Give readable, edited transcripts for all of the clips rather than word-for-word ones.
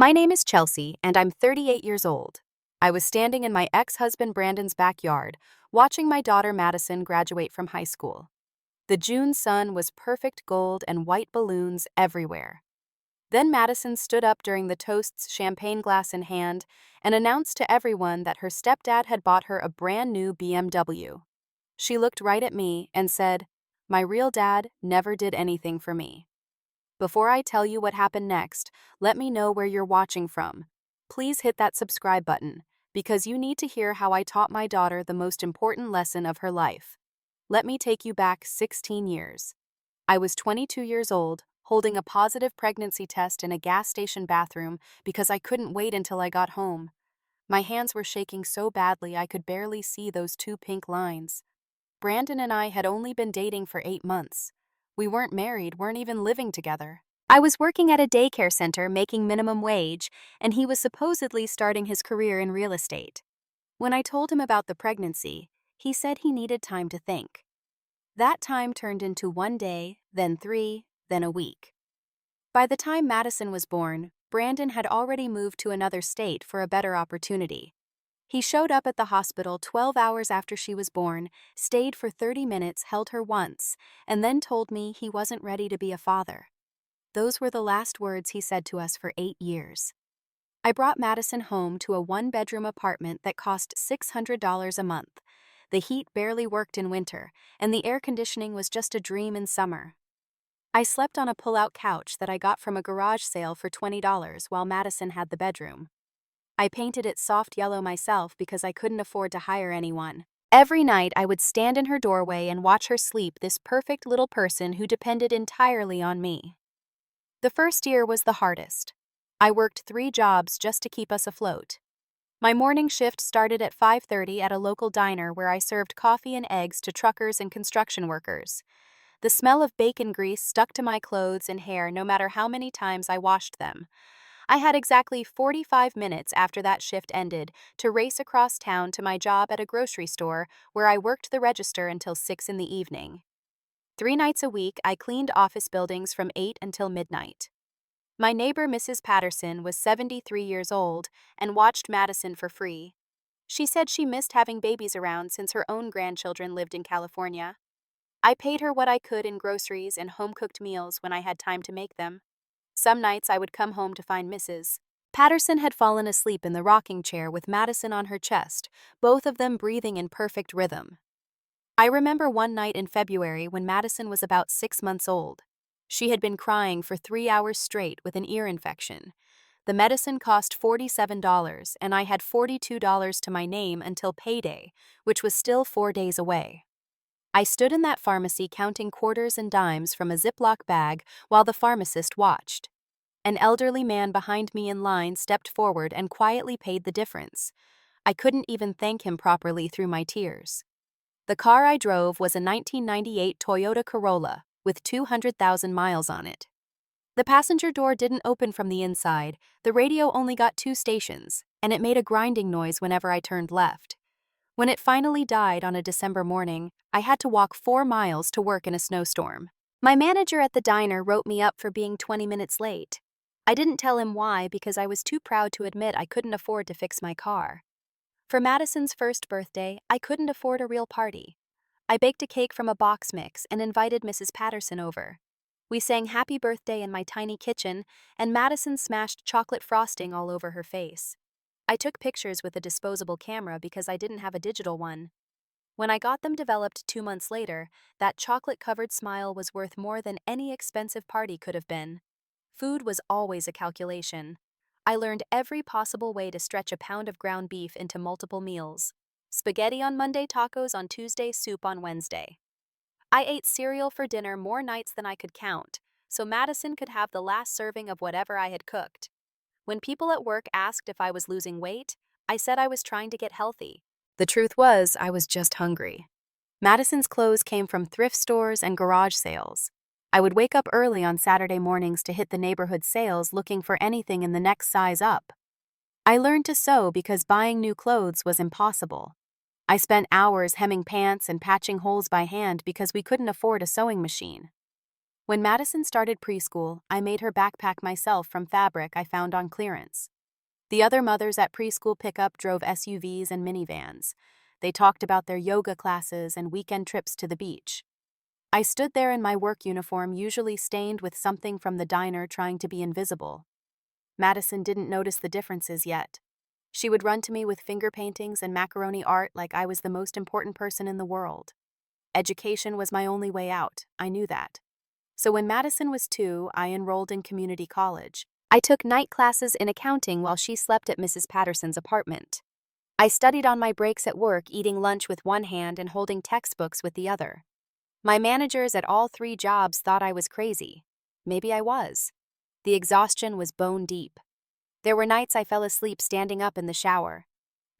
My name is Chelsea, and I'm 38 years old. I was standing in my ex-husband Brandon's backyard, watching my daughter Madison graduate from high school. The June sun was perfect gold and white balloons everywhere. Then Madison stood up during the toasts, champagne glass in hand, and announced to everyone that her stepdad had bought her a brand new BMW. She looked right at me and said, "My real dad never did anything for me." Before I tell you what happened next, let me know where you're watching from. Please hit that subscribe button, because you need to hear how I taught my daughter the most important lesson of her life. Let me take you back 16 years. I was 22 years old, holding a positive pregnancy test in a gas station bathroom because I couldn't wait until I got home. My hands were shaking so badly I could barely see those two pink lines. Brandon and I had only been dating for 8 months. We weren't married, weren't even living together. I was working at a daycare center making minimum wage, and he was supposedly starting his career in real estate. When I told him about the pregnancy, he said he needed time to think. That time turned into 1 day, then 3, then a week. By the time Madison was born, Brandon had already moved to another state for a better opportunity. He showed up at the hospital 12 hours after she was born, stayed for 30 minutes, held her once, and then told me he wasn't ready to be a father. Those were the last words he said to us for 8 years. I brought Madison home to a one-bedroom apartment that cost $600 a month. The heat barely worked in winter, and the air conditioning was just a dream in summer. I slept on a pull-out couch that I got from a garage sale for $20 while Madison had the bedroom. I painted it soft yellow myself because I couldn't afford to hire anyone. Every night I would stand in her doorway and watch her sleep, this perfect little person who depended entirely on me. The first year was the hardest. I worked 3 jobs just to keep us afloat. My morning shift started at 5:30 at a local diner where I served coffee and eggs to truckers and construction workers. The smell of bacon grease stuck to my clothes and hair no matter how many times I washed them. I had exactly 45 minutes after that shift ended to race across town to my job at a grocery store where I worked the register until 6 in the evening. 3 nights a week, I cleaned office buildings from 8 until midnight. My neighbor, Mrs. Patterson, was 73 years old and watched Madison for free. She said she missed having babies around since her own grandchildren lived in California. I paid her what I could in groceries and home-cooked meals when I had time to make them. Some nights I would come home to find Mrs. Patterson had fallen asleep in the rocking chair with Madison on her chest, both of them breathing in perfect rhythm. I remember one night in February when Madison was about 6 months old. She had been crying for 3 hours straight with an ear infection. The medicine cost $47, and I had $42 to my name until payday, which was still 4 days away. I stood in that pharmacy counting quarters and dimes from a Ziploc bag while the pharmacist watched. An elderly man behind me in line stepped forward and quietly paid the difference. I couldn't even thank him properly through my tears. The car I drove was a 1998 Toyota Corolla with 200,000 miles on it. The passenger door didn't open from the inside, the radio only got 2 stations, and it made a grinding noise whenever I turned left. When it finally died on a December morning, I had to walk 4 miles to work in a snowstorm. My manager at the diner wrote me up for being 20 minutes late. I didn't tell him why because I was too proud to admit I couldn't afford to fix my car. For Madison's first birthday, I couldn't afford a real party. I baked a cake from a box mix and invited Mrs. Patterson over. We sang Happy Birthday in my tiny kitchen, and Madison smashed chocolate frosting all over her face. I took pictures with a disposable camera because I didn't have a digital one. When I got them developed 2 months later, that chocolate-covered smile was worth more than any expensive party could have been. Food was always a calculation. I learned every possible way to stretch a pound of ground beef into multiple meals. Spaghetti on Monday, tacos on Tuesday, soup on Wednesday. I ate cereal for dinner more nights than I could count, so Madison could have the last serving of whatever I had cooked. When people at work asked if I was losing weight, I said I was trying to get healthy. The truth was, I was just hungry. Madison's clothes came from thrift stores and garage sales. I would wake up early on Saturday mornings to hit the neighborhood sales looking for anything in the next size up. I learned to sew because buying new clothes was impossible. I spent hours hemming pants and patching holes by hand because we couldn't afford a sewing machine. When Madison started preschool, I made her backpack myself from fabric I found on clearance. The other mothers at preschool pickup drove SUVs and minivans. They talked about their yoga classes and weekend trips to the beach. I stood there in my work uniform, usually stained with something from the diner, trying to be invisible. Madison didn't notice the differences yet. She would run to me with finger paintings and macaroni art like I was the most important person in the world. Education was my only way out, I knew that. So when Madison was 2, I enrolled in community college. I took night classes in accounting while she slept at Mrs. Patterson's apartment. I studied on my breaks at work, eating lunch with one hand and holding textbooks with the other. My managers at all 3 jobs thought I was crazy. Maybe I was. The exhaustion was bone deep. There were nights I fell asleep standing up in the shower.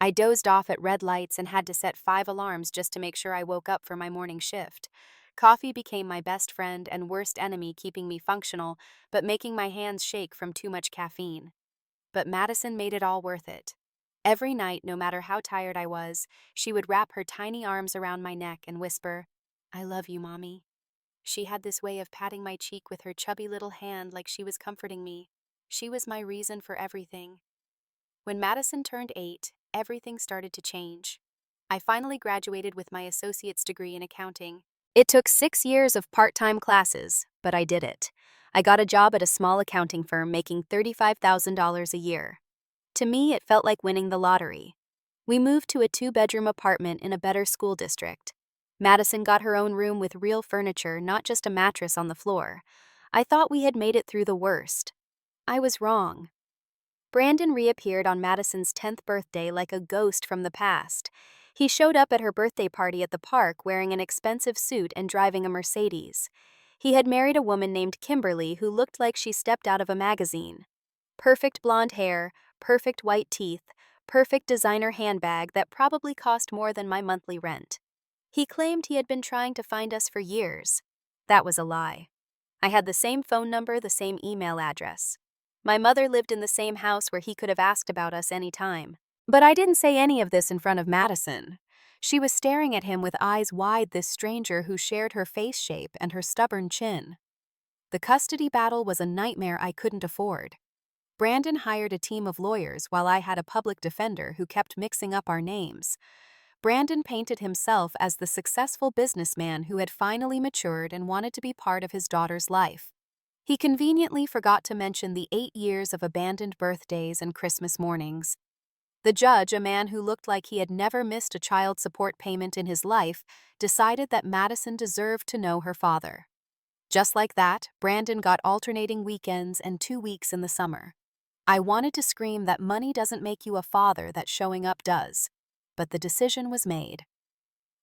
I dozed off at red lights and had to set 5 alarms just to make sure I woke up for my morning shift. Coffee became my best friend and worst enemy, keeping me functional, but making my hands shake from too much caffeine. But Madison made it all worth it. Every night, no matter how tired I was, she would wrap her tiny arms around my neck and whisper, "I love you, Mommy." She had this way of patting my cheek with her chubby little hand like she was comforting me. She was my reason for everything. When Madison turned 8, everything started to change. I finally graduated with my associate's degree in accounting. It took 6 years of part-time classes, but I did it. I got a job at a small accounting firm making $35,000 a year. To me, it felt like winning the lottery. We moved to a 2-bedroom apartment in a better school district. Madison got her own room with real furniture, not just a mattress on the floor. I thought we had made it through the worst. I was wrong. Brandon reappeared on Madison's 10th birthday like a ghost from the past. He showed up at her birthday party at the park wearing an expensive suit and driving a Mercedes. He had married a woman named Kimberly who looked like she stepped out of a magazine. Perfect blonde hair, perfect white teeth, perfect designer handbag that probably cost more than my monthly rent. He claimed he had been trying to find us for years. That was a lie. I had the same phone number, the same email address. My mother lived in the same house where he could have asked about us any time. But I didn't say any of this in front of Madison. She was staring at him with eyes wide, this stranger who shared her face shape and her stubborn chin. The custody battle was a nightmare I couldn't afford. Brandon hired a team of lawyers while I had a public defender who kept mixing up our names. Brandon painted himself as the successful businessman who had finally matured and wanted to be part of his daughter's life. He conveniently forgot to mention the 8 years of abandoned birthdays and Christmas mornings. The judge, a man who looked like he had never missed a child support payment in his life, decided that Madison deserved to know her father. Just like that, Brandon got alternating weekends and 2 weeks in the summer. I wanted to scream that money doesn't make you a father, that showing up does. But the decision was made.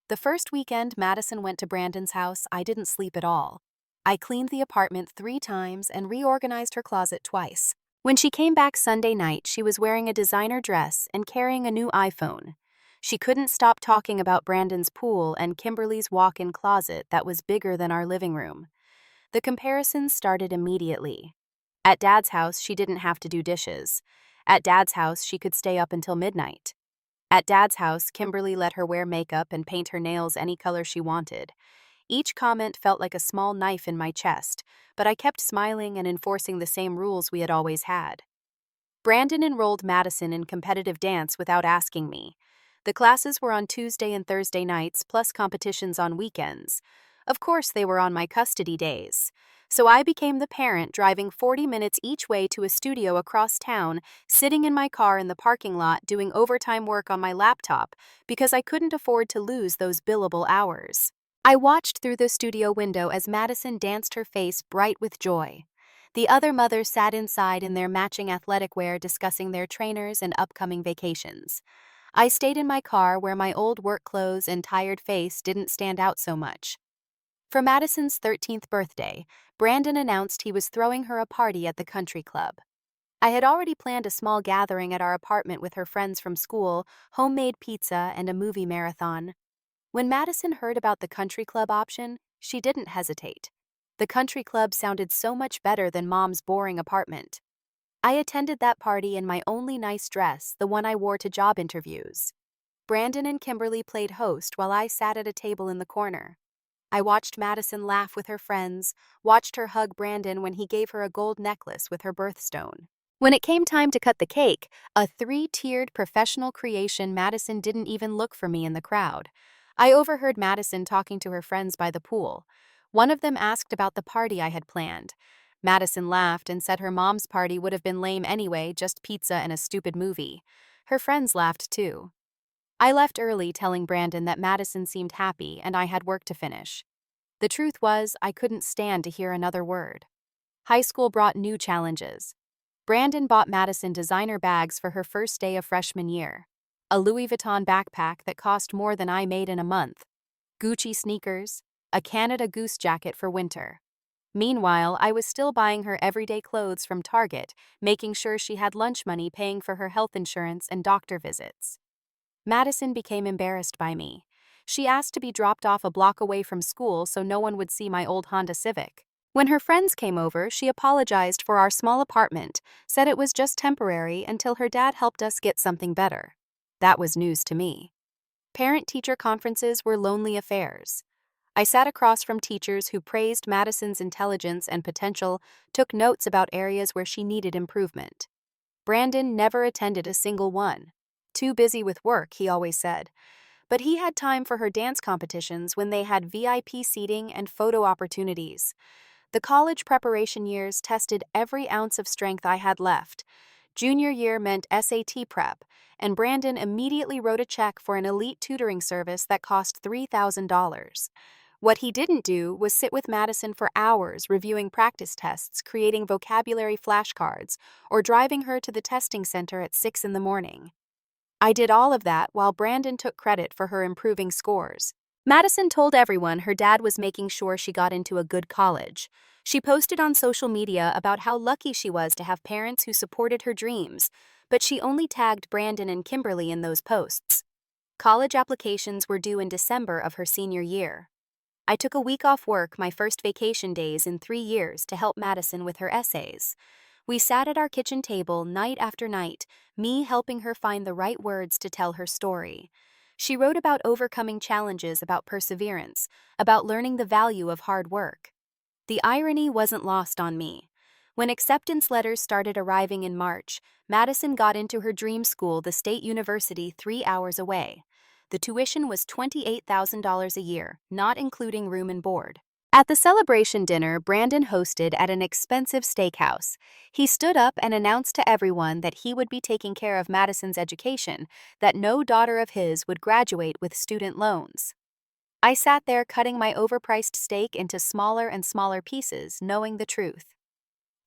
The first weekend Madison went to Brandon's house, I didn't sleep at all. I cleaned the apartment 3 times and reorganized her closet twice. When she came back Sunday night, she was wearing a designer dress and carrying a new iPhone. She couldn't stop talking about Brandon's pool and Kimberly's walk-in closet that was bigger than our living room. The comparisons started immediately. At Dad's house, she didn't have to do dishes. At Dad's house, she could stay up until midnight. At Dad's house, Kimberly let her wear makeup and paint her nails any color she wanted. Each comment felt like a small knife in my chest, but I kept smiling and enforcing the same rules we had always had. Brandon enrolled Madison in competitive dance without asking me. The classes were on Tuesday and Thursday nights, plus competitions on weekends. Of course, they were on my custody days. So I became the parent, driving 40 minutes each way to a studio across town, sitting in my car in the parking lot doing overtime work on my laptop because I couldn't afford to lose those billable hours. I watched through the studio window as Madison danced, her face bright with joy. The other mothers sat inside in their matching athletic wear discussing their trainers and upcoming vacations. I stayed in my car where my old work clothes and tired face didn't stand out so much. For Madison's 13th birthday, Brandon announced he was throwing her a party at the country club. I had already planned a small gathering at our apartment with her friends from school, homemade pizza, and a movie marathon. When Madison heard about the country club option, she didn't hesitate. The country club sounded so much better than Mom's boring apartment. I attended that party in my only nice dress, the one I wore to job interviews. Brandon and Kimberly played host while I sat at a table in the corner. I watched Madison laugh with her friends, watched her hug Brandon when he gave her a gold necklace with her birthstone. When it came time to cut the cake, a three-tiered professional creation, Madison didn't even look for me in the crowd. I overheard Madison talking to her friends by the pool. One of them asked about the party I had planned. Madison laughed and said her mom's party would have been lame anyway, just pizza and a stupid movie. Her friends laughed too. I left early telling Brandon that Madison seemed happy and I had work to finish. The truth was, I couldn't stand to hear another word. High school brought new challenges. Brandon bought Madison designer bags for her first day of freshman year. A Louis Vuitton backpack that cost more than I made in a month. Gucci sneakers. A Canada Goose jacket for winter. Meanwhile, I was still buying her everyday clothes from Target, making sure she had lunch money, paying for her health insurance and doctor visits. Madison became embarrassed by me. She asked to be dropped off a block away from school so no one would see my old Honda Civic. When her friends came over, she apologized for our small apartment, said it was just temporary until her dad helped us get something better. That was news to me. Parent-teacher conferences were lonely affairs. I sat across from teachers who praised Madison's intelligence and potential, took notes about areas where she needed improvement. Brandon never attended a single one. Too busy with work, he always said. But he had time for her dance competitions when they had VIP seating and photo opportunities. The college preparation years tested every ounce of strength I had left. Junior year meant SAT prep, and Brandon immediately wrote a check for an elite tutoring service that cost $3,000. What he didn't do was sit with Madison for hours reviewing practice tests, creating vocabulary flashcards, or driving her to the testing center at 6 in the morning. I did all of that while Brandon took credit for her improving scores. Madison told everyone her dad was making sure she got into a good college. She posted on social media about how lucky she was to have parents who supported her dreams, but she only tagged Brandon and Kimberly in those posts. College applications were due in December of her senior year. I took a week off work, my first vacation days in 3 years, to help Madison with her essays. We sat at our kitchen table night after night, me helping her find the right words to tell her story. She wrote about overcoming challenges, about perseverance, about learning the value of hard work. The irony wasn't lost on me. When acceptance letters started arriving in March, Madison got into her dream school, the State University, 3 hours away. The tuition was $28,000 a year, not including room and board. At the celebration dinner Brandon hosted at an expensive steakhouse, he stood up and announced to everyone that he would be taking care of Madison's education, that no daughter of his would graduate with student loans. I sat there cutting my overpriced steak into smaller and smaller pieces, knowing the truth.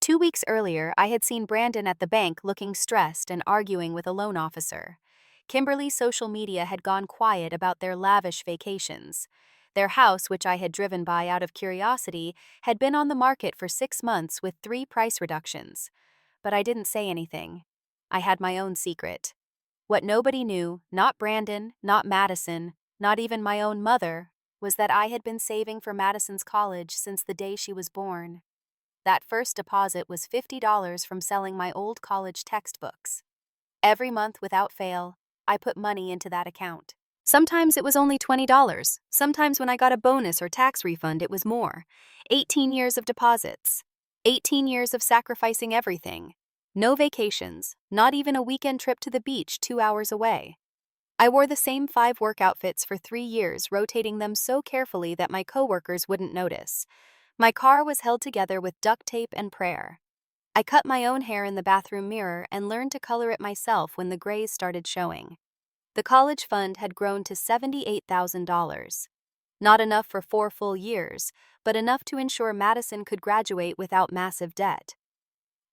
2 weeks earlier, I had seen Brandon at the bank looking stressed and arguing with a loan officer. Kimberly's social media had gone quiet about their lavish vacations. Their house, which I had driven by out of curiosity, had been on the market for 6 months with 3 price reductions. But I didn't say anything. I had my own secret. What nobody knew, not Brandon, not Madison, not even my own mother, was that I had been saving for Madison's college since the day she was born. That first deposit was $50 from selling my old college textbooks. Every month without fail, I put money into that account. Sometimes it was only $20. Sometimes when I got a bonus or tax refund, it was more. 18 years of deposits. 18 years of sacrificing everything. No vacations, not even a weekend trip to the beach 2 hours away. I wore the same 5 work outfits for 3 years, rotating them so carefully that my coworkers wouldn't notice. My car was held together with duct tape and prayer. I cut my own hair in the bathroom mirror and learned to color it myself when the grays started showing. The college fund had grown to $78,000. Not enough for 4 full years, but enough to ensure Madison could graduate without massive debt.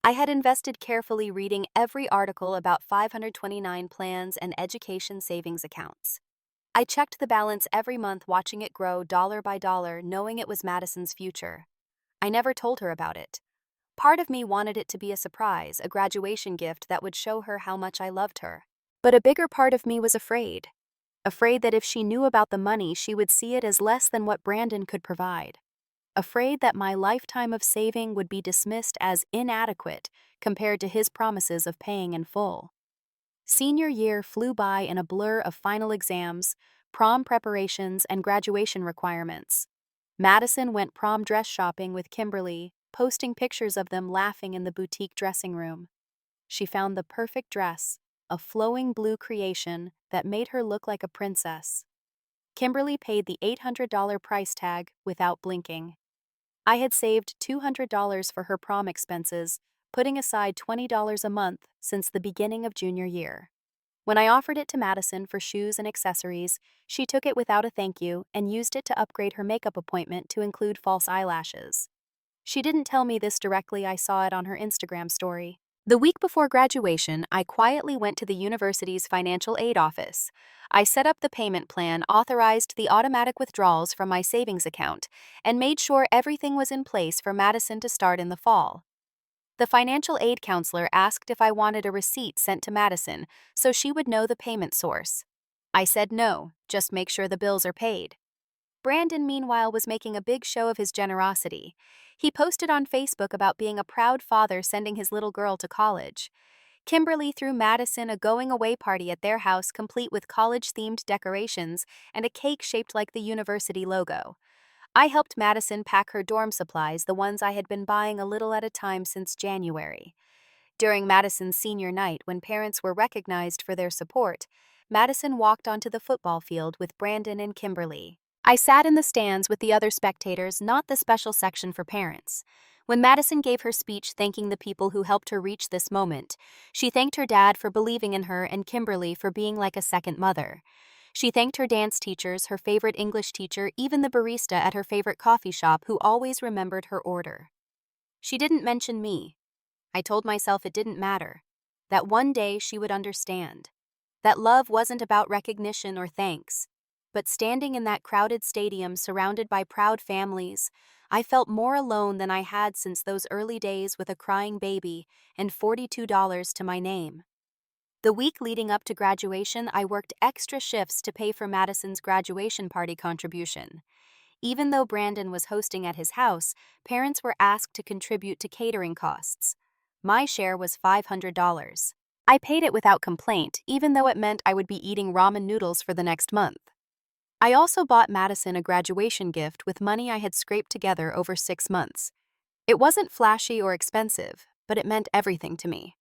I had invested carefully, reading every article about 529 plans and education savings accounts. I checked the balance every month, watching it grow dollar by dollar, knowing it was Madison's future. I never told her about it. Part of me wanted it to be a surprise, a graduation gift that would show her how much I loved her. But a bigger part of me was afraid. Afraid that if she knew about the money, she would see it as less than what Brandon could provide. Afraid that my lifetime of saving would be dismissed as inadequate compared to his promises of paying in full. Senior year flew by in a blur of final exams, prom preparations, and graduation requirements. Madison went prom dress shopping with Kimberly, posting pictures of them laughing in the boutique dressing room. She found the perfect dress, a flowing blue creation that made her look like a princess. Kimberly paid the $800 price tag without blinking. I had saved $200 for her prom expenses, putting aside $20 a month since the beginning of junior year. When I offered it to Madison for shoes and accessories, she took it without a thank you and used it to upgrade her makeup appointment to include false eyelashes. She didn't tell me this directly, I saw it on her Instagram story. The week before graduation, I quietly went to the university's financial aid office. I set up the payment plan, authorized the automatic withdrawals from my savings account, and made sure everything was in place for Madison to start in the fall. The financial aid counselor asked if I wanted a receipt sent to Madison so she would know the payment source. I said no, just make sure the bills are paid. Brandon, meanwhile, was making a big show of his generosity. He posted on Facebook about being a proud father sending his little girl to college. Kimberly threw Madison a going-away party at their house complete with college-themed decorations and a cake shaped like the university logo. I helped Madison pack her dorm supplies, the ones I had been buying a little at a time since January. During Madison's senior night, when parents were recognized for their support, Madison walked onto the football field with Brandon and Kimberly. I sat in the stands with the other spectators, not the special section for parents. When Madison gave her speech thanking the people who helped her reach this moment, she thanked her dad for believing in her and Kimberly for being like a second mother. She thanked her dance teachers, her favorite English teacher, even the barista at her favorite coffee shop who always remembered her order. She didn't mention me. I told myself it didn't matter, that one day she would understand, that love wasn't about recognition or thanks. But standing in that crowded stadium surrounded by proud families, I felt more alone than I had since those early days with a crying baby and $42 to my name. The week leading up to graduation, I worked extra shifts to pay for Madison's graduation party contribution. Even though Brandon was hosting at his house, parents were asked to contribute to catering costs. My share was $500. I paid it without complaint, even though it meant I would be eating ramen noodles for the next month. I also bought Madison a graduation gift with money I had scraped together over 6 months. It wasn't flashy or expensive, but it meant everything to me.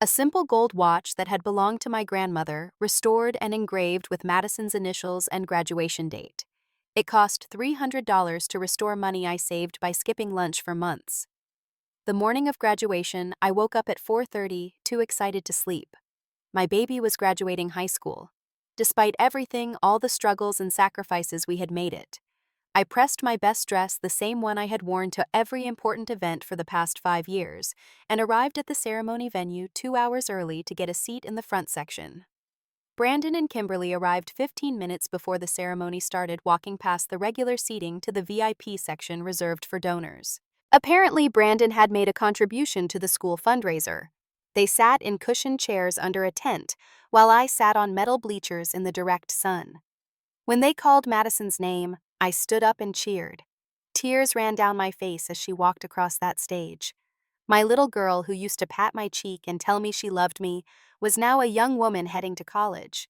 A simple gold watch that had belonged to my grandmother, restored and engraved with Madison's initials and graduation date. It cost $300 to restore money I saved by skipping lunch for months. The morning of graduation, I woke up at 4:30, too excited to sleep. My baby was graduating high school. Despite everything, all the struggles and sacrifices, we had made it. I pressed my best dress, the same one I had worn to every important event for the past 5 years, and arrived at the ceremony venue 2 hours early to get a seat in the front section. Brandon and Kimberly arrived 15 minutes before the ceremony started, walking past the regular seating to the VIP section reserved for donors. Apparently, Brandon had made a contribution to the school fundraiser. They sat in cushioned chairs under a tent, while I sat on metal bleachers in the direct sun. When they called Madison's name, I stood up and cheered. Tears ran down my face as she walked across that stage. My little girl, who used to pat my cheek and tell me she loved me, was now a young woman heading to college.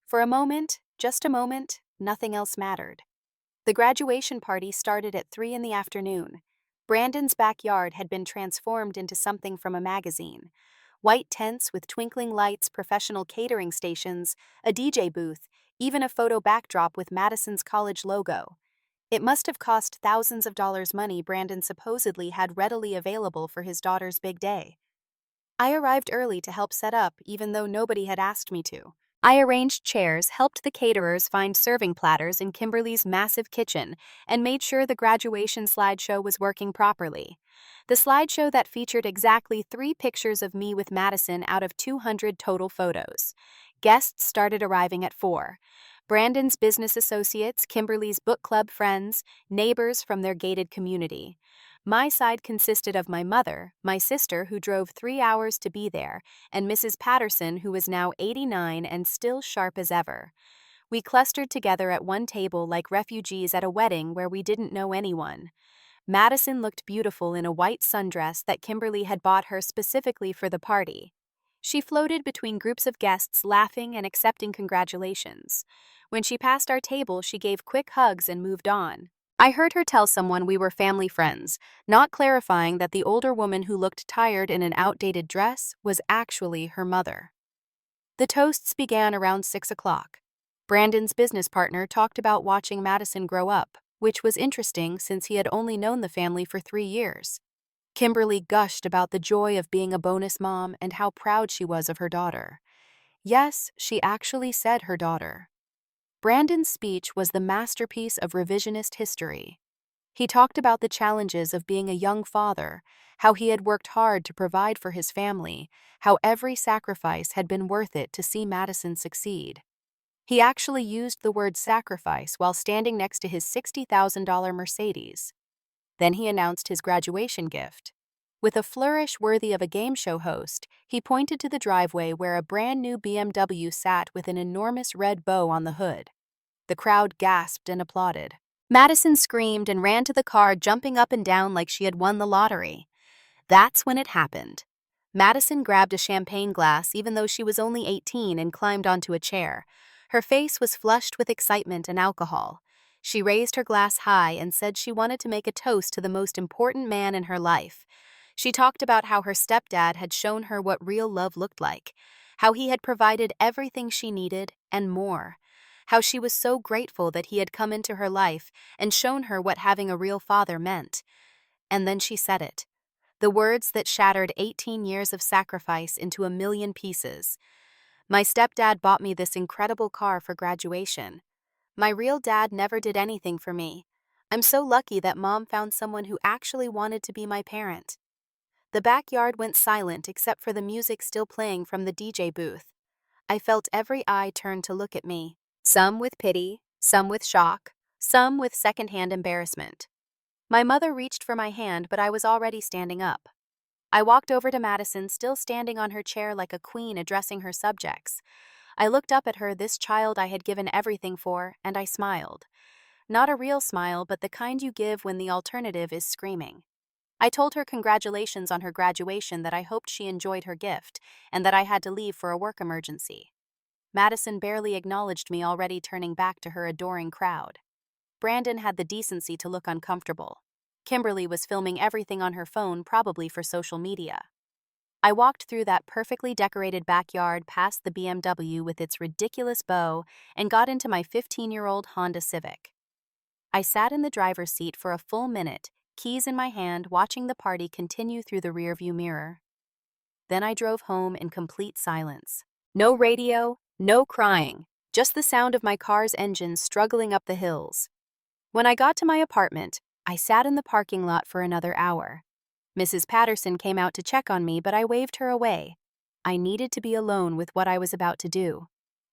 For a moment, just a moment, nothing else mattered. The graduation party started at 3 in the afternoon. Brandon's backyard had been transformed into something from a magazine. White tents with twinkling lights, professional catering stations, a DJ booth, even a photo backdrop with Madison's college logo. It must have cost thousands of dollars, money Brandon supposedly had readily available for his daughter's big day. I arrived early to help set up, even though nobody had asked me to. I arranged chairs, helped the caterers find serving platters in Kimberly's massive kitchen, and made sure the graduation slideshow was working properly. The slideshow that featured exactly 3 pictures of me with Madison out of 200 total photos. Guests started arriving at 4. Brandon's business associates, Kimberly's book club friends, neighbors from their gated community. My side consisted of my mother, my sister who drove 3 hours to be there, and Mrs. Patterson, who was now 89 and still sharp as ever. We clustered together at one table like refugees at a wedding where we didn't know anyone. Madison looked beautiful in a white sundress that Kimberly had bought her specifically for the party. She floated between groups of guests, laughing and accepting congratulations. When she passed our table, she gave quick hugs and moved on. I heard her tell someone we were family friends, not clarifying that the older woman who looked tired in an outdated dress was actually her mother. The toasts began around 6 o'clock. Brandon's business partner talked about watching Madison grow up, which was interesting since he had only known the family for 3 years. Kimberly gushed about the joy of being a bonus mom and how proud she was of her daughter. Yes, she actually said her daughter. Brandon's speech was the masterpiece of revisionist history. He talked about the challenges of being a young father, how he had worked hard to provide for his family, how every sacrifice had been worth it to see Madison succeed. He actually used the word sacrifice while standing next to his $60,000 Mercedes. Then he announced his graduation gift. With a flourish worthy of a game show host, he pointed to the driveway where a brand new BMW sat with an enormous red bow on the hood. The crowd gasped and applauded. Madison screamed and ran to the car, jumping up and down like she had won the lottery. That's when it happened. Madison grabbed a champagne glass even though she was only 18 and climbed onto a chair. Her face was flushed with excitement and alcohol. She raised her glass high and said she wanted to make a toast to the most important man in her life. She talked about how her stepdad had shown her what real love looked like, how he had provided everything she needed and more, how she was so grateful that he had come into her life and shown her what having a real father meant. And then she said it. The words that shattered 18 years of sacrifice into a million pieces. My stepdad bought me this incredible car for graduation. My real dad never did anything for me. I'm so lucky that Mom found someone who actually wanted to be my parent. The backyard went silent except for the music still playing from the DJ booth. I felt every eye turn to look at me, some with pity, some with shock, some with secondhand embarrassment. My mother reached for my hand, but I was already standing up. I walked over to Madison, still standing on her chair like a queen addressing her subjects. I looked up at her, this child I had given everything for, and I smiled. Not a real smile, but the kind you give when the alternative is screaming. I told her congratulations on her graduation, that I hoped she enjoyed her gift, and that I had to leave for a work emergency. Madison barely acknowledged me, already turning back to her adoring crowd. Brandon had the decency to look uncomfortable. Kimberly was filming everything on her phone, probably for social media. I walked through that perfectly decorated backyard, past the BMW with its ridiculous bow, and got into my 15-year-old Honda Civic. I sat in the driver's seat for a full minute, keys in my hand, watching the party continue through the rearview mirror. Then I drove home in complete silence. No radio, no crying, just the sound of my car's engine struggling up the hills. When I got to my apartment, I sat in the parking lot for another hour. Mrs. Patterson came out to check on me, but I waved her away. I needed to be alone with what I was about to do.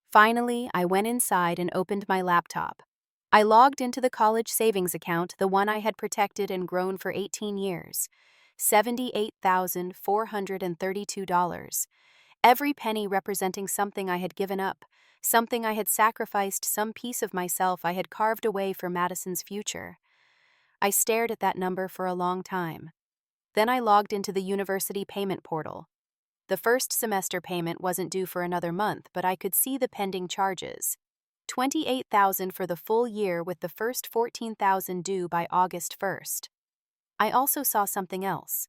Finally, I went inside and opened my laptop. I logged into the college savings account, the one I had protected and grown for 18 years. $78,432. Every penny representing something I had given up, something I had sacrificed, some piece of myself I had carved away for Madison's future. I stared at that number for a long time. Then I logged into the university payment portal. The first semester payment wasn't due for another month, but I could see the pending charges. $28,000 for the full year, with the first $14,000 due by August 1st. I also saw something else.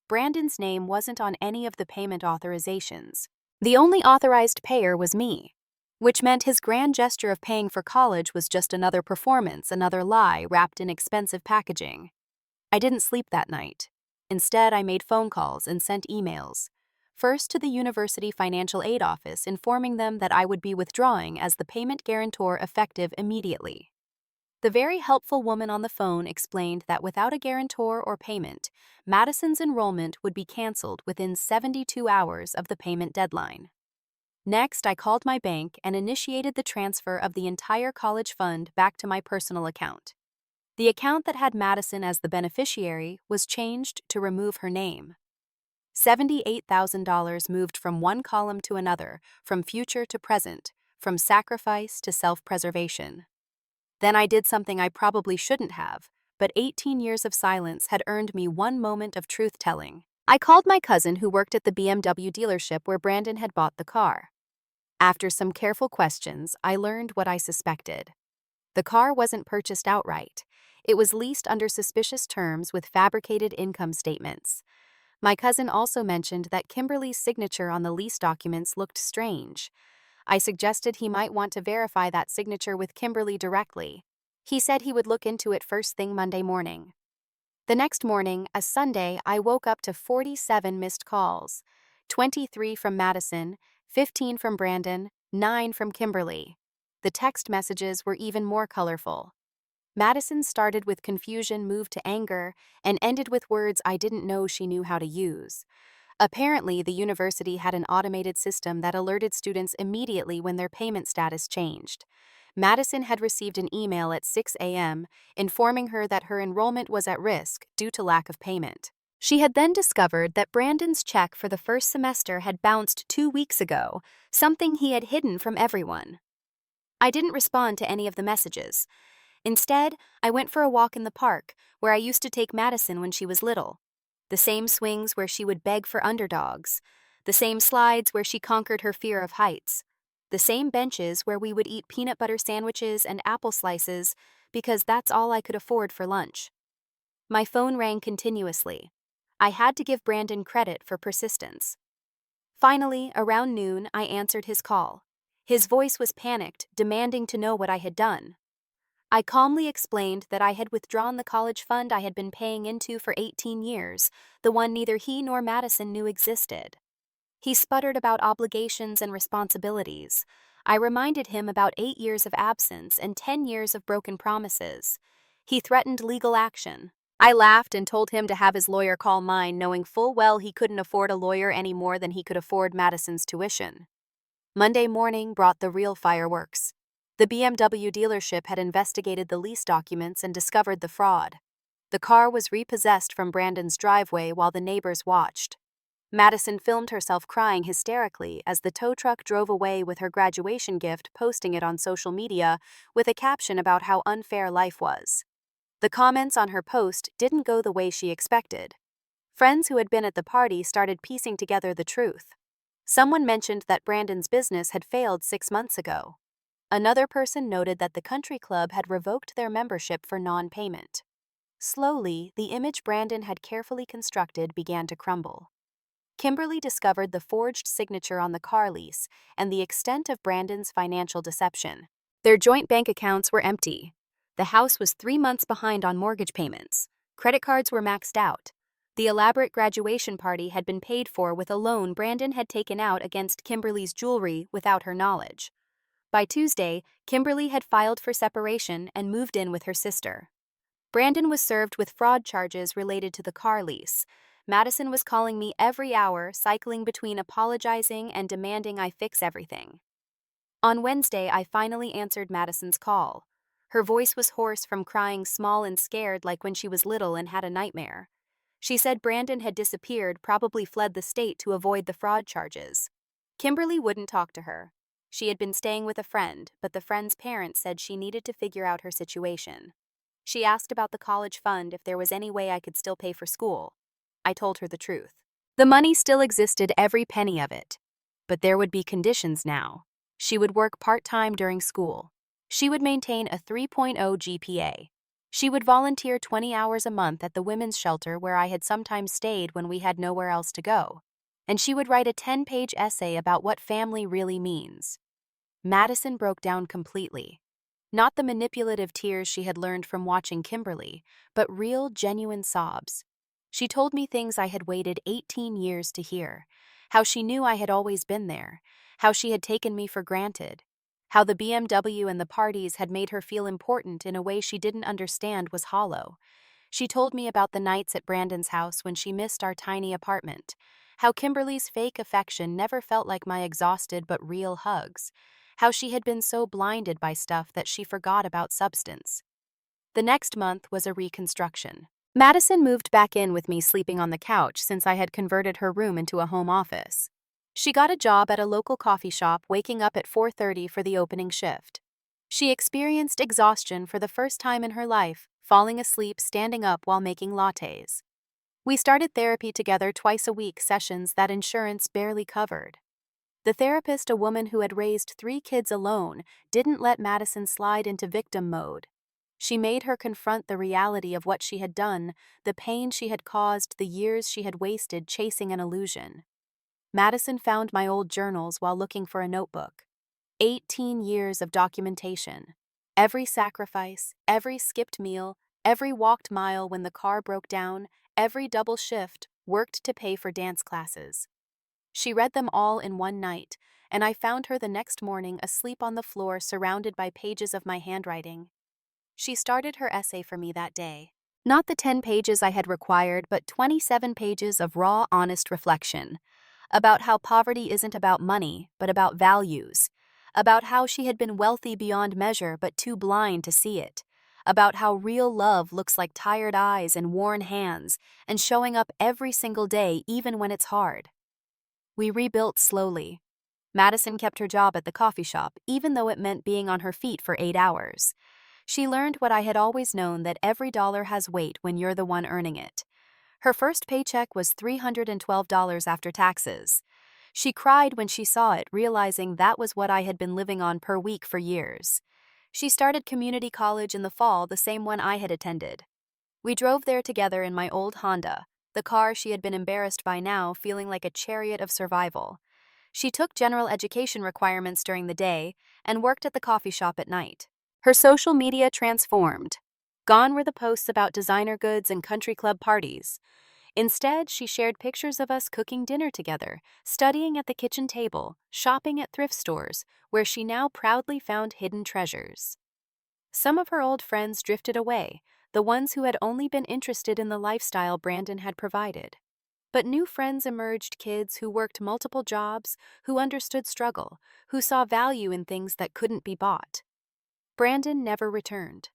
Brandon's name wasn't on any of the payment authorizations. The only authorized payer was me, which meant his grand gesture of paying for college was just another performance, another lie wrapped in expensive packaging. I didn't sleep that night. Instead, I made phone calls and sent emails. First to the university financial aid office, informing them that I would be withdrawing as the payment guarantor effective immediately. The very helpful woman on the phone explained that without a guarantor or payment, Madison's enrollment would be canceled within 72 hours of the payment deadline. Next, I called my bank and initiated the transfer of the entire college fund back to my personal account. The account that had Madison as the beneficiary was changed to remove her name. $78,000 moved from one column to another, from future to present, from sacrifice to self-preservation. Then I did something I probably shouldn't have, but 18 years of silence had earned me one moment of truth-telling. I called my cousin who worked at the BMW dealership where Brandon had bought the car. After some careful questions, I learned what I suspected. The car wasn't purchased outright. It was leased under suspicious terms with fabricated income statements. My cousin also mentioned that Kimberly's signature on the lease documents looked strange. I suggested he might want to verify that signature with Kimberly directly. He said he would look into it first thing Monday morning. The next morning, a Sunday, I woke up to 47 missed calls. 23 from Madison, 15 from Brandon, 9 from Kimberly. The text messages were even more colorful. Madison started with confusion, moved to anger, and ended with words I didn't know she knew how to use. Apparently, the university had an automated system that alerted students immediately when their payment status changed. Madison had received an email at 6 a.m. informing her that her enrollment was at risk due to lack of payment. She had then discovered that Brandon's check for the first semester had bounced 2 weeks ago, something he had hidden from everyone. I didn't respond to any of the messages. Instead, I went for a walk in the park, where I used to take Madison when she was little. The same swings where she would beg for underdogs. The same slides where she conquered her fear of heights. The same benches where we would eat peanut butter sandwiches and apple slices because that's all I could afford for lunch. My phone rang continuously. I had to give Brandon credit for persistence. Finally, around noon, I answered his call. His voice was panicked, demanding to know what I had done. I calmly explained that I had withdrawn the college fund I had been paying into for 18 years, the one neither he nor Madison knew existed. He sputtered about obligations and responsibilities. I reminded him about 8 years of absence and 10 years of broken promises. He threatened legal action. I laughed and told him to have his lawyer call mine, knowing full well he couldn't afford a lawyer any more than he could afford Madison's tuition. Monday morning brought the real fireworks. The BMW dealership had investigated the lease documents and discovered the fraud. The car was repossessed from Brandon's driveway while the neighbors watched. Madison filmed herself crying hysterically as the tow truck drove away with her graduation gift, posting it on social media with a caption about how unfair life was. The comments on her post didn't go the way she expected. Friends who had been at the party started piecing together the truth. Someone mentioned that Brandon's business had failed 6 months ago. Another person noted that the country club had revoked their membership for non-payment. Slowly, the image Brandon had carefully constructed began to crumble. Kimberly discovered the forged signature on the car lease and the extent of Brandon's financial deception. Their joint bank accounts were empty. The house was 3 months behind on mortgage payments. Credit cards were maxed out. The elaborate graduation party had been paid for with a loan Brandon had taken out against Kimberly's jewelry without her knowledge. By Tuesday, Kimberly had filed for separation and moved in with her sister. Brandon was served with fraud charges related to the car lease. Madison was calling me every hour, cycling between apologizing and demanding I fix everything. On Wednesday, I finally answered Madison's call. Her voice was hoarse from crying small and scared like when she was little and had a nightmare. She said Brandon had disappeared, probably fled the state to avoid the fraud charges. Kimberly wouldn't talk to her. She had been staying with a friend, but the friend's parents said she needed to figure out her situation. She asked about the college fund, if there was any way I could still pay for school. I told her the truth. The money still existed, every penny of it. But there would be conditions now. She would work part-time during school. She would maintain a 3.0 GPA. She would volunteer 20 hours a month at the women's shelter where I had sometimes stayed when we had nowhere else to go. And she would write a 10-page essay about what family really means. Madison broke down completely. Not the manipulative tears she had learned from watching Kimberly, but real, genuine sobs. She told me things I had waited 18 years to hear. How she knew I had always been there. How she had taken me for granted. How the BMW and the parties had made her feel important in a way she didn't understand was hollow. She told me about the nights at Brandon's house when she missed our tiny apartment. How Kimberly's fake affection never felt like my exhausted but real hugs. How she had been so blinded by stuff that she forgot about substance. The next month was a reconstruction. Madison moved back in with me, sleeping on the couch since I had converted her room into a home office. She got a job at a local coffee shop, waking up at 4:30 for the opening shift. She experienced exhaustion for the first time in her life, falling asleep standing up while making lattes. We started therapy together twice a week, sessions that insurance barely covered. The therapist, a woman who had raised 3 kids alone, didn't let Madison slide into victim mode. She made her confront the reality of what she had done, the pain she had caused, the years she had wasted chasing an illusion. Madison found my old journals while looking for a notebook. 18 years of documentation. Every sacrifice, every skipped meal, every walked mile when the car broke down, every double shift worked to pay for dance classes. She read them all in one night, and I found her the next morning asleep on the floor surrounded by pages of my handwriting. She started her essay for me that day. Not the 10 pages I had required, but 27 pages of raw, honest reflection. About how poverty isn't about money, but about values. About how she had been wealthy beyond measure, but too blind to see it. About how real love looks like tired eyes and worn hands, and showing up every single day even when it's hard. We rebuilt slowly. Madison kept her job at the coffee shop, even though it meant being on her feet for 8 hours. She learned what I had always known, that every dollar has weight when you're the one earning it. Her first paycheck was $312 after taxes. She cried when she saw it, realizing that was what I had been living on per week for years. She started community college in the fall, the same one I had attended. We drove there together in my old Honda, the car she had been embarrassed by now, feeling like a chariot of survival. She took general education requirements during the day and worked at the coffee shop at night. Her social media transformed. Gone were the posts about designer goods and country club parties. Instead, she shared pictures of us cooking dinner together, studying at the kitchen table, shopping at thrift stores, where she now proudly found hidden treasures. Some of her old friends drifted away, the ones who had only been interested in the lifestyle Brandon had provided. But new friends emerged, kids who worked multiple jobs, who understood struggle, who saw value in things that couldn't be bought. Brandon never returned.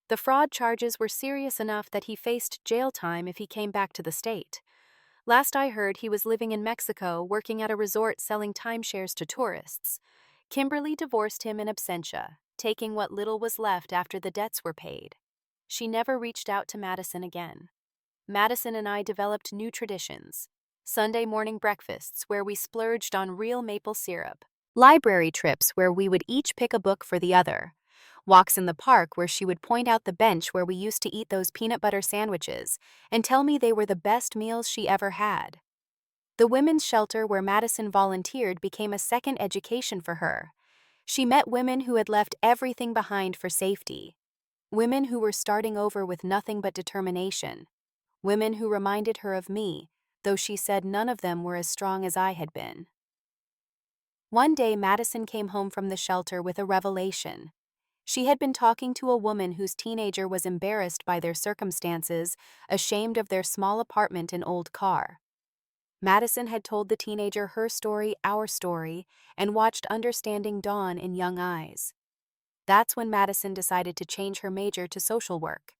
The fraud charges were serious enough that he faced jail time if he came back to the state. Last I heard, he was living in Mexico, working at a resort selling timeshares to tourists. Kimberly divorced him in absentia, taking what little was left after the debts were paid. She never reached out to Madison again. Madison and I developed new traditions. Sunday morning breakfasts where we splurged on real maple syrup. Library trips where we would each pick a book for the other. Walks in the park where she would point out the bench where we used to eat those peanut butter sandwiches and tell me they were the best meals she ever had. The women's shelter where Madison volunteered became a second education for her. She met women who had left everything behind for safety. Women who were starting over with nothing but determination. Women who reminded her of me, though she said none of them were as strong as I had been. One day, Madison came home from the shelter with a revelation. She had been talking to a woman whose teenager was embarrassed by their circumstances, ashamed of their small apartment and old car. Madison had told the teenager her story, our story, and watched understanding dawn in young eyes. That's when Madison decided to change her major to social work.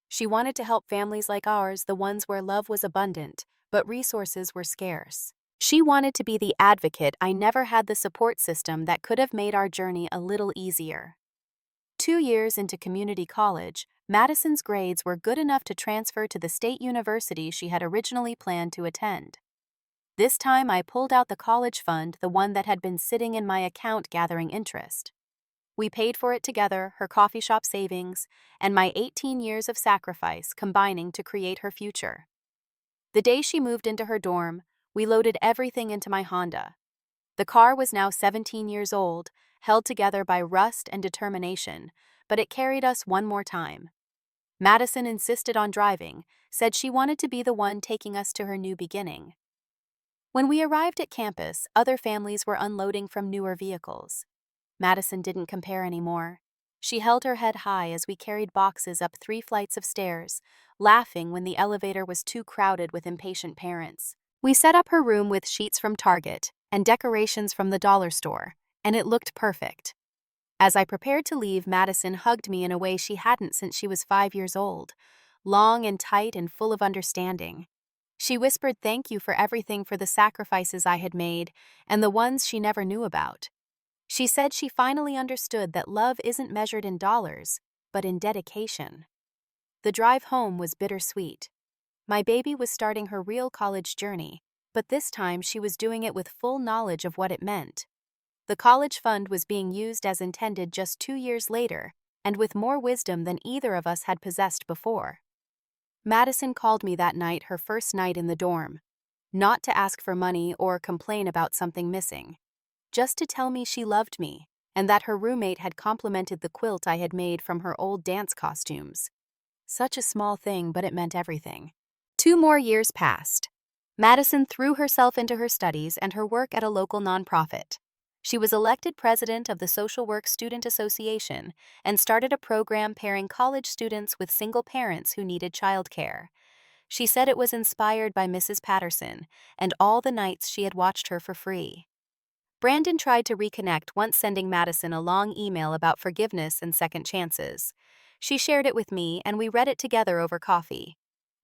She wanted to help families like ours, the ones where love was abundant, but resources were scarce. She wanted to be the advocate. I never had the support system that could have made our journey a little easier. 2 years into community college, Madison's grades were good enough to transfer to the state university she had originally planned to attend. This time I pulled out the college fund, the one that had been sitting in my account gathering interest. We paid for it together, her coffee shop savings, and my 18 years of sacrifice combining to create her future. The day she moved into her dorm, we loaded everything into my Honda. The car was now 17 years old, held together by rust and determination, but it carried us one more time. Madison insisted on driving, said she wanted to be the one taking us to her new beginning. When we arrived at campus, other families were unloading from newer vehicles. Madison didn't compare anymore. She held her head high as we carried boxes up 3 flights of stairs, laughing when the elevator was too crowded with impatient parents. We set up her room with sheets from Target and decorations from the dollar store, and it looked perfect. As I prepared to leave, Madison hugged me in a way she hadn't since she was 5 years old, long and tight and full of understanding. She whispered thank you for everything, for the sacrifices I had made and the ones she never knew about. She said she finally understood that love isn't measured in dollars, but in dedication. The drive home was bittersweet. My baby was starting her real college journey, but this time she was doing it with full knowledge of what it meant. The college fund was being used as intended just 2 years later, and with more wisdom than either of us had possessed before. Madison called me that night, her first night in the dorm, not to ask for money or complain about something missing, just to tell me she loved me and that her roommate had complimented the quilt I had made from her old dance costumes. Such a small thing, but it meant everything. 2 more years passed. Madison threw herself into her studies and her work at a local nonprofit. She was elected president of the Social Work Student Association and started a program pairing college students with single parents who needed childcare. She said it was inspired by Mrs. Patterson and all the nights she had watched her for free. Brandon tried to reconnect, once sending Madison a long email about forgiveness and second chances. She shared it with me and we read it together over coffee.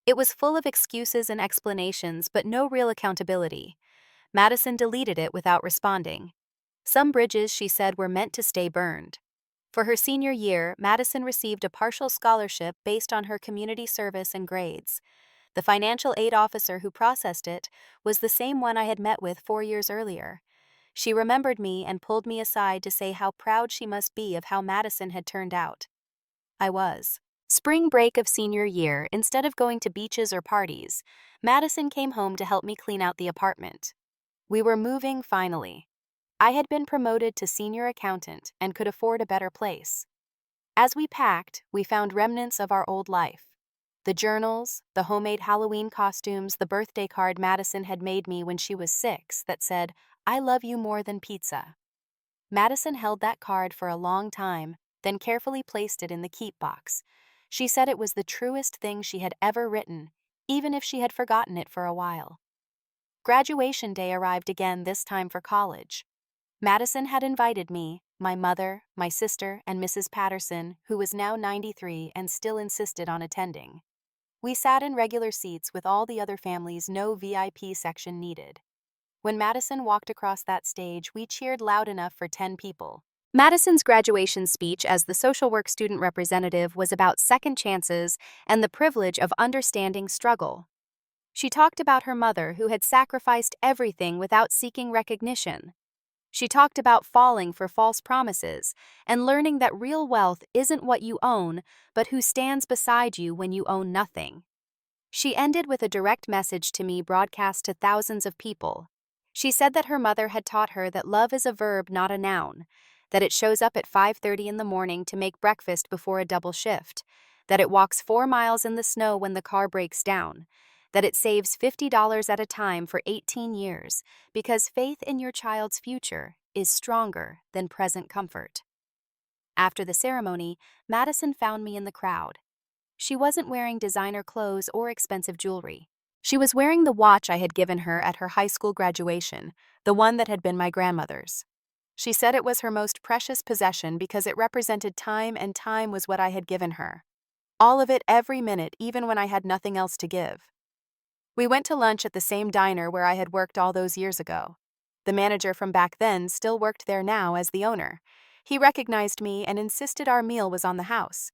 It was full of excuses and explanations, but no real accountability. Madison deleted it without responding. Some bridges, she said, were meant to stay burned. For her senior year, Madison received a partial scholarship based on her community service and grades. The financial aid officer who processed it was the same one I had met with 4 years earlier. She remembered me and pulled me aside to say how proud she must be of how Madison had turned out. I was. Spring break of senior year, instead of going to beaches or parties, Madison came home to help me clean out the apartment. We were moving finally. I had been promoted to senior accountant and could afford a better place. As we packed, we found remnants of our old life. The journals, the homemade Halloween costumes, the birthday card Madison had made me when she was 6 that said, "I love you more than pizza." Madison held that card for a long time, then carefully placed it in the keep box. She said it was the truest thing she had ever written, even if she had forgotten it for a while. Graduation day arrived again, this time for college. Madison had invited me, my mother, my sister, and Mrs. Patterson, who was now 93 and still insisted on attending. We sat in regular seats with all the other families, no VIP section needed. When Madison walked across that stage, we cheered loud enough for 10 people. Madison's graduation speech as the social work student representative was about second chances and the privilege of understanding struggle. She talked about her mother, who had sacrificed everything without seeking recognition. She talked about falling for false promises and learning that real wealth isn't what you own, but who stands beside you when you own nothing. She ended with a direct message to me, broadcast to thousands of people. She said that her mother had taught her that love is a verb, not a noun, that it shows up at 5:30 in the morning to make breakfast before a double shift, that it walks 4 miles in the snow when the car breaks down, that it saves $50 at a time for 18 years, because faith in your child's future is stronger than present comfort. After the ceremony, Madison found me in the crowd. She wasn't wearing designer clothes or expensive jewelry. She was wearing the watch I had given her at her high school graduation, the one that had been my grandmother's. She said it was her most precious possession because it represented time, and time was what I had given her. All of it, every minute, even when I had nothing else to give. We went to lunch at the same diner where I had worked all those years ago. The manager from back then still worked there now as the owner. He recognized me and insisted our meal was on the house.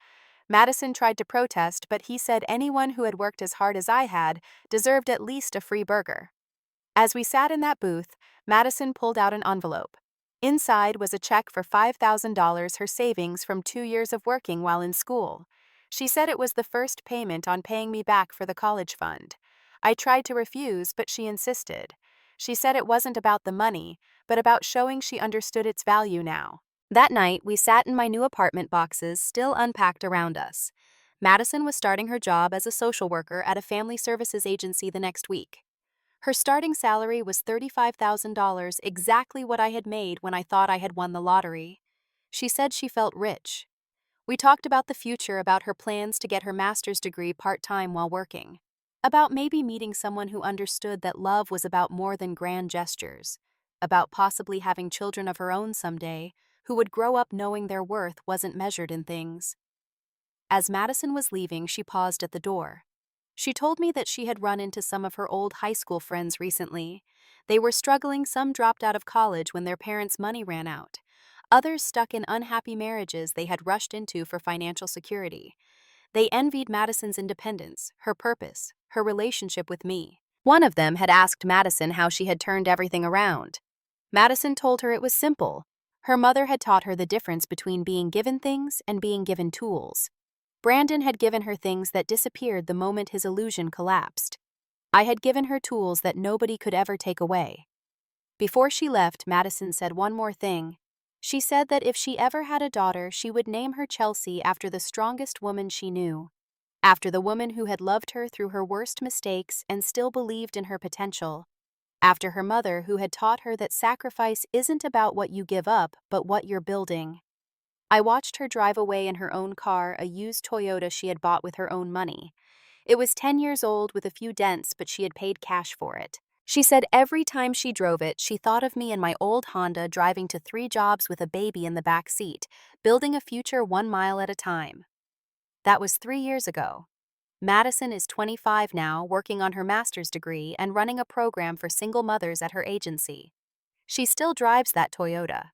Madison tried to protest, but he said anyone who had worked as hard as I had deserved at least a free burger. As we sat in that booth, Madison pulled out an envelope. Inside was a check for $5,000, her savings from 2 years of working while in school. She said it was the first payment on paying me back for the college fund. I tried to refuse, but she insisted. She said it wasn't about the money, but about showing she understood its value now. That night, we sat in my new apartment, boxes still unpacked around us. Madison was starting her job as a social worker at a family services agency the next week. Her starting salary was $35,000, exactly what I had made when I thought I had won the lottery. She said she felt rich. We talked about the future, about her plans to get her master's degree part-time while working, about maybe meeting someone who understood that love was about more than grand gestures, about possibly having children of her own someday who would grow up knowing their worth wasn't measured in things. As Madison was leaving, she paused at the door. She told me that she had run into some of her old high school friends recently. They were struggling, some dropped out of college when their parents' money ran out. Others stuck in unhappy marriages they had rushed into for financial security. They envied Madison's independence, her purpose, her relationship with me. One of them had asked Madison how she had turned everything around. Madison told her it was simple. Her mother had taught her the difference between being given things and being given tools. Brandon had given her things that disappeared the moment his illusion collapsed. I had given her tools that nobody could ever take away. Before she left, Madison said one more thing. She said that if she ever had a daughter, she would name her Chelsea after the strongest woman she knew. After the woman who had loved her through her worst mistakes and still believed in her potential. After her mother who had taught her that sacrifice isn't about what you give up, but what you're building. I watched her drive away in her own car, a used Toyota she had bought with her own money. It was 10 years old with a few dents, but she had paid cash for it. She said every time she drove it, she thought of me in my old Honda driving to 3 jobs with a baby in the back seat, building a future 1 mile at a time. That was 3 years ago. Madison is 25 now, working on her master's degree and running a program for single mothers at her agency. She still drives that Toyota.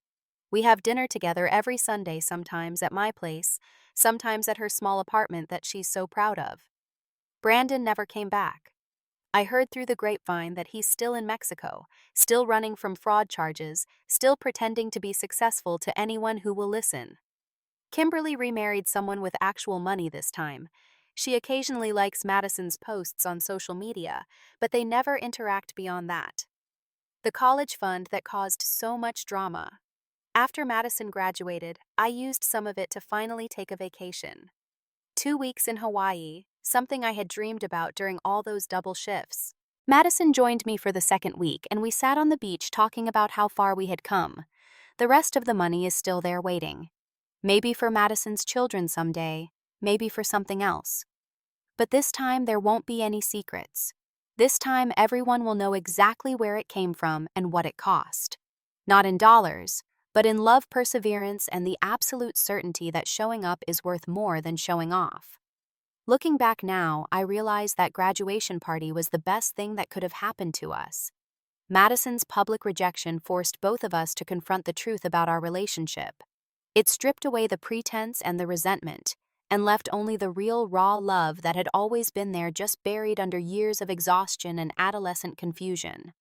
We have dinner together every Sunday, sometimes at my place, sometimes at her small apartment that she's so proud of. Brandon never came back. I heard through the grapevine that he's still in Mexico, still running from fraud charges, still pretending to be successful to anyone who will listen. Kimberly remarried someone with actual money this time. She occasionally likes Madison's posts on social media, but they never interact beyond that. The college fund that caused so much drama. After Madison graduated, I used some of it to finally take a vacation. 2 weeks in Hawaii, something I had dreamed about during all those double shifts. Madison joined me for the second week, and we sat on the beach talking about how far we had come. The rest of the money is still there waiting. Maybe for Madison's children someday, maybe for something else. But this time there won't be any secrets. This time everyone will know exactly where it came from and what it cost. Not in dollars, but in love, perseverance, and the absolute certainty that showing up is worth more than showing off. Looking back now, I realize that graduation party was the best thing that could have happened to us. Madison's public rejection forced both of us to confront the truth about our relationship. It stripped away the pretense and the resentment, and left only the real, raw love that had always been there, just buried under years of exhaustion and adolescent confusion.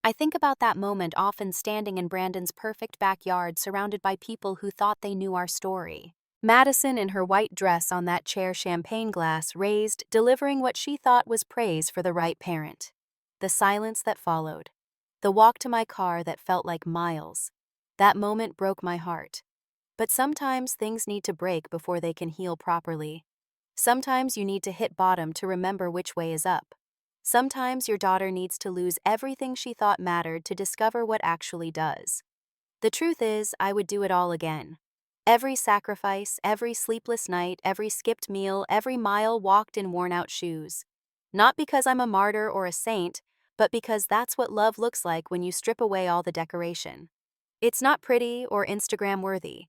I think about that moment, often standing in Brandon's perfect backyard surrounded by people who thought they knew our story. Madison in her white dress on that chair, champagne glass raised, delivering what she thought was praise for the right parent. The silence that followed. The walk to my car that felt like miles. That moment broke my heart. But sometimes things need to break before they can heal properly. Sometimes you need to hit bottom to remember which way is up. Sometimes your daughter needs to lose everything she thought mattered to discover what actually does. The truth is, I would do it all again. Every sacrifice, every sleepless night, every skipped meal, every mile walked in worn-out shoes. Not because I'm a martyr or a saint, but because that's what love looks like when you strip away all the decoration. It's not pretty or Instagram-worthy.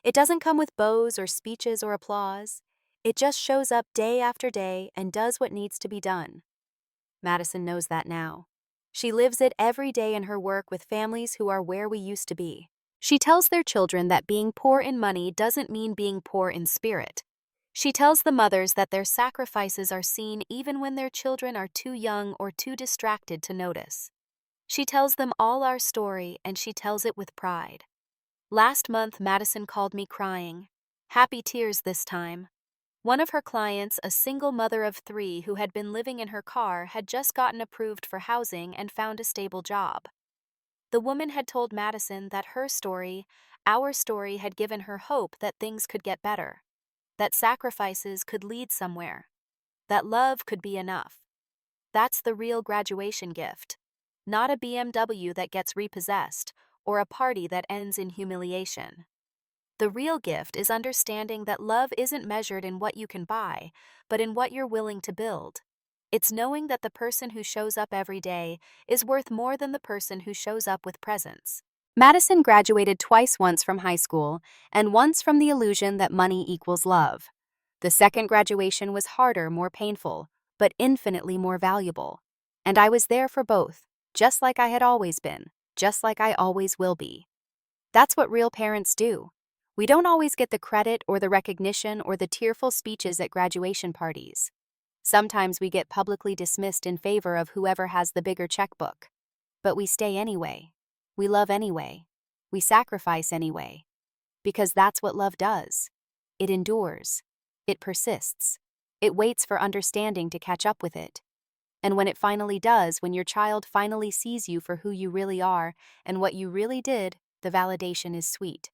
It doesn't come with bows or speeches or applause. It just shows up day after day and does what needs to be done. Madison knows that now. She lives it every day in her work with families who are where we used to be. She tells their children that being poor in money doesn't mean being poor in spirit. She tells the mothers that their sacrifices are seen even when their children are too young or too distracted to notice. She tells them all our story, and she tells it with pride. Last month, Madison called me crying. Happy tears this time. One of her clients, a single mother of 3 who had been living in her car, had just gotten approved for housing and found a stable job. The woman had told Madison that her story, our story, had given her hope that things could get better, that sacrifices could lead somewhere, that love could be enough. That's the real graduation gift, not a BMW that gets repossessed or a party that ends in humiliation. The real gift is understanding that love isn't measured in what you can buy, but in what you're willing to build. It's knowing that the person who shows up every day is worth more than the person who shows up with presents. Madison graduated twice, once from high school and once from the illusion that money equals love. The second graduation was harder, more painful, but infinitely more valuable. And I was there for both, just like I had always been, just like I always will be. That's what real parents do. We don't always get the credit or the recognition or the tearful speeches at graduation parties. Sometimes we get publicly dismissed in favor of whoever has the bigger checkbook. But we stay anyway. We love anyway. We sacrifice anyway. Because that's what love does. It endures. It persists. It waits for understanding to catch up with it. And when it finally does, when your child finally sees you for who you really are and what you really did, the validation is sweet.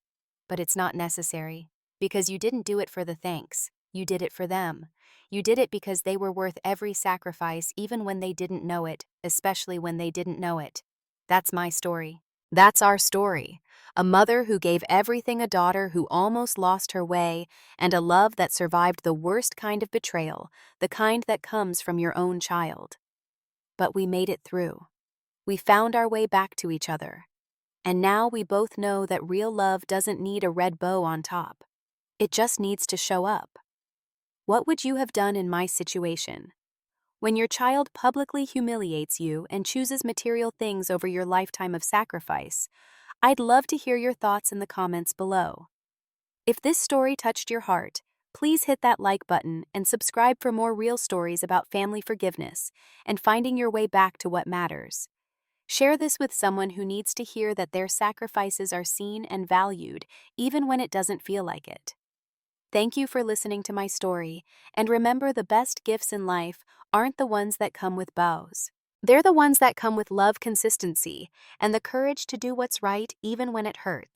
But it's not necessary. Because you didn't do it for the thanks. You did it for them. You did it because they were worth every sacrifice, even when they didn't know it, especially when they didn't know it. That's my story. That's our story. A mother who gave everything, a daughter who almost lost her way, and a love that survived the worst kind of betrayal, the kind that comes from your own child. But we made it through. We found our way back to each other. And now we both know that real love doesn't need a red bow on top. It just needs to show up. What would you have done in my situation? When your child publicly humiliates you and chooses material things over your lifetime of sacrifice, I'd love to hear your thoughts in the comments below. If this story touched your heart, please hit that like button and subscribe for more real stories about family forgiveness and finding your way back to what matters. Share this with someone who needs to hear that their sacrifices are seen and valued, even when it doesn't feel like it. Thank you for listening to my story, and remember, the best gifts in life aren't the ones that come with bows. They're the ones that come with love, consistency, and the courage to do what's right even when it hurts.